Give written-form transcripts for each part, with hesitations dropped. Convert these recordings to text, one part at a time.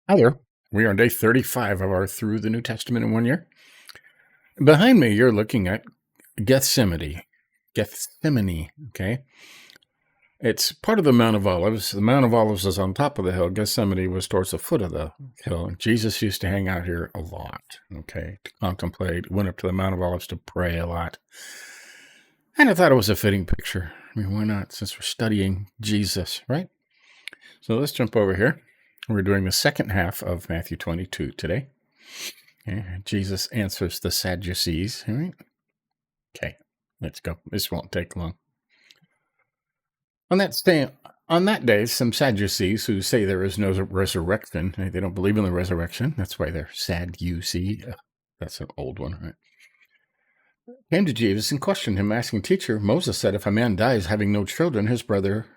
Hi there. We are on day 35 of our Through the New Testament in 1 year. Behind me, you're looking at Gethsemane. Gethsemane, okay? It's part of the Mount of Olives. The Mount of Olives is on top of the hill. Gethsemane was towards the foot of the hill. Jesus used to hang out here a lot, okay, to contemplate. Went up to the Mount of Olives to pray a lot. And I thought it was a fitting picture. I mean, why not, since we're studying Jesus, right? So let's jump over here. We're doing the second half of Matthew 22 today. Okay. Jesus answers the Sadducees. All right. Okay, let's go. This won't take long. On that day, some Sadducees who say there is no resurrection, they don't believe in the resurrection. That's why they're Sadducee. That's an old one, right? Came to Jesus and questioned him, asking, "Teacher, Moses said if a man dies having no children, his brother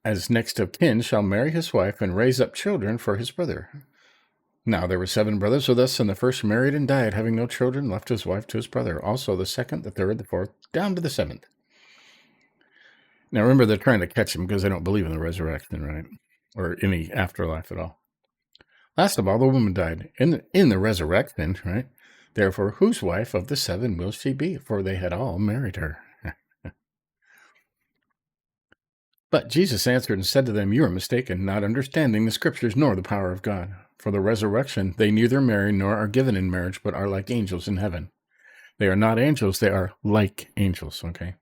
as next of kin shall marry his wife and raise up children for his brother. Now there were 7 brothers with us, and the first married and died, having no children, left his wife to his brother. Also the second, the third, the fourth, down to the 7th. Now remember, they're trying to catch him because they don't believe in the resurrection, right? Or any afterlife at all. Last of all, the woman died in the resurrection, right? Therefore, whose wife of the 7 will she be? For they had all married her. But Jesus answered and said to them, "You are mistaken, not understanding the Scriptures nor the power of God. For the resurrection, they neither marry nor are given in marriage, but are like angels in heaven." They are not angels, they are like angels, okay?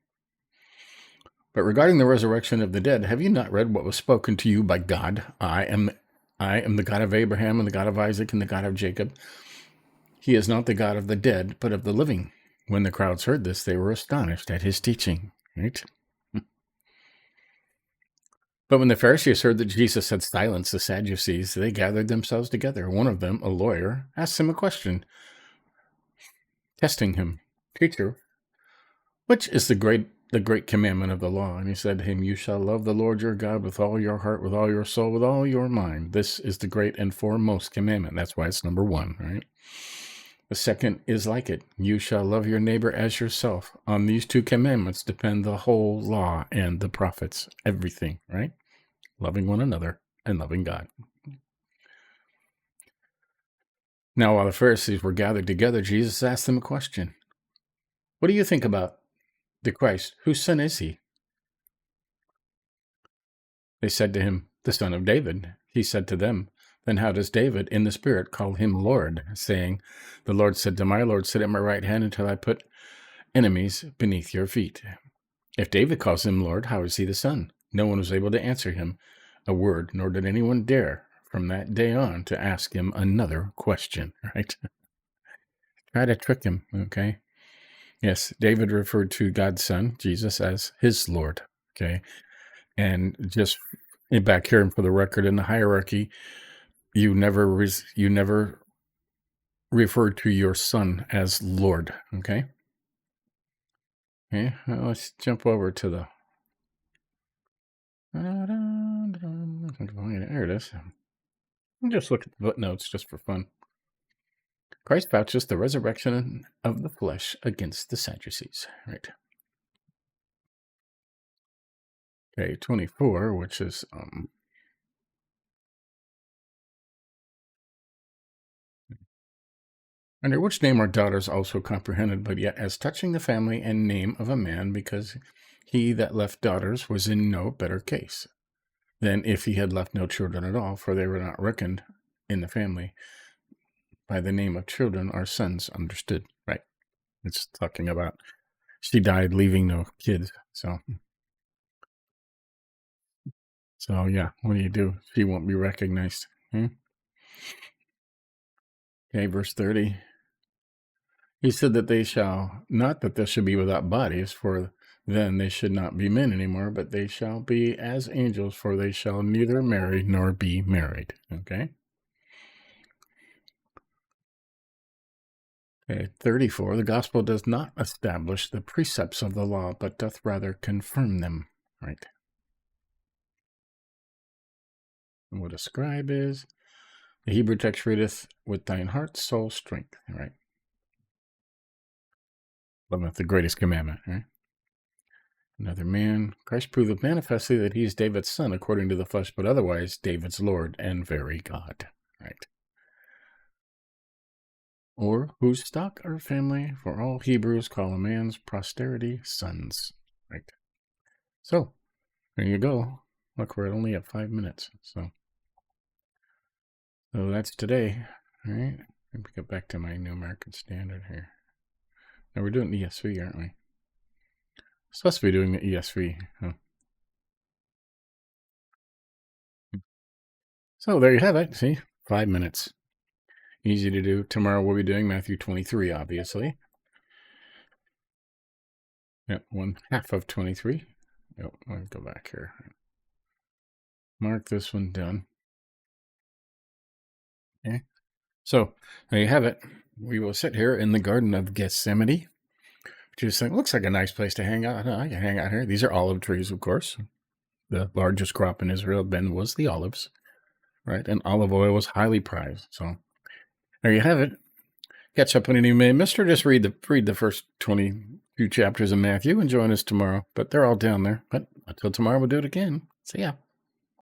But regarding the resurrection of the dead, have you not read what was spoken to you by God? I am the God of Abraham and the God of Isaac and the God of Jacob. He is not the God of the dead, but of the living. When the crowds heard this, they were astonished at his teaching, right? But when the Pharisees heard that Jesus had silenced the Sadducees, they gathered themselves together. One of them, a lawyer, asked him a question, testing him. "Teacher, which is the great commandment of the law?" And he said to him, "You shall love the Lord your God with all your heart, with all your soul, with all your mind. This is the great and foremost commandment." That's why it's number 1, right? The second is like it. "You shall love your neighbor as yourself." On these 2 commandments depend the whole law and the prophets, everything, right? Loving one another and loving God. Now, while the Pharisees were gathered together, Jesus asked them a question. "What do you think about the Christ? Whose son is he?" They said to him, "The son of David." He said to them, "Then how does David in the Spirit call him Lord, saying, 'The Lord said to my Lord, sit at my right hand until I put enemies beneath your feet'? If David calls him Lord, how is he the son?" No one was able to answer him a word, nor did anyone dare from that day on to ask him another question, right? Try to trick him, okay? Yes, David referred to God's son, Jesus, as his Lord, okay? And just back here, and for the record, in the hierarchy, you never refer to your son as Lord, okay? Okay, let's jump over to the... There it is. Just look at the footnotes just for fun. Christ vouches the resurrection of the flesh against the Sadducees, right? Okay, 24, which is under which name are daughters also comprehended, but yet as touching the family and name of a man, because he that left daughters was in no better case than if he had left no children at all, for they were not reckoned in the family. By the name of children are sons understood, right? It's talking about she died leaving no kids, so yeah, what do? She won't be recognized. Okay, verse 30. He said that they shall not that they should be without bodies, for then they should not be men anymore, but they shall be as angels, for they shall neither marry nor be married. Okay. Okay, 34. The gospel does not establish the precepts of the law, but doth rather confirm them. Right. And what a scribe is. The Hebrew text readeth with thine heart, soul, strength. Right. Loveth the greatest commandment. Right. Another man. Christ proveth manifestly that he is David's son according to the flesh, but otherwise David's Lord and very God. Right. Or whose stock or family, for all Hebrews call a man's posterity sons. Right. So, there you go. Look, we're only at 5 minutes. So that's today. All right. Let me get back to my New American Standard here. Now we're doing ESV, aren't we? Supposed to be doing the ESV. Huh. So there you have it. See, 5 minutes. Easy to do. Tomorrow we'll be doing Matthew 23, obviously. Yep, 1/2 of 23. Yep, let me go back here. Mark this one done. Okay. So there you have it. We will sit here in the Garden of Gethsemane, which is looks like a nice place to hang out. I can hang out here. These are olive trees, of course. The largest crop in Israel then was the olives, right? And olive oil was highly prized. So there you have it. Catch up on any you may missed, or just read the first 22 chapters of Matthew and join us tomorrow. But they're all down there. But until tomorrow, we'll do it again. See ya.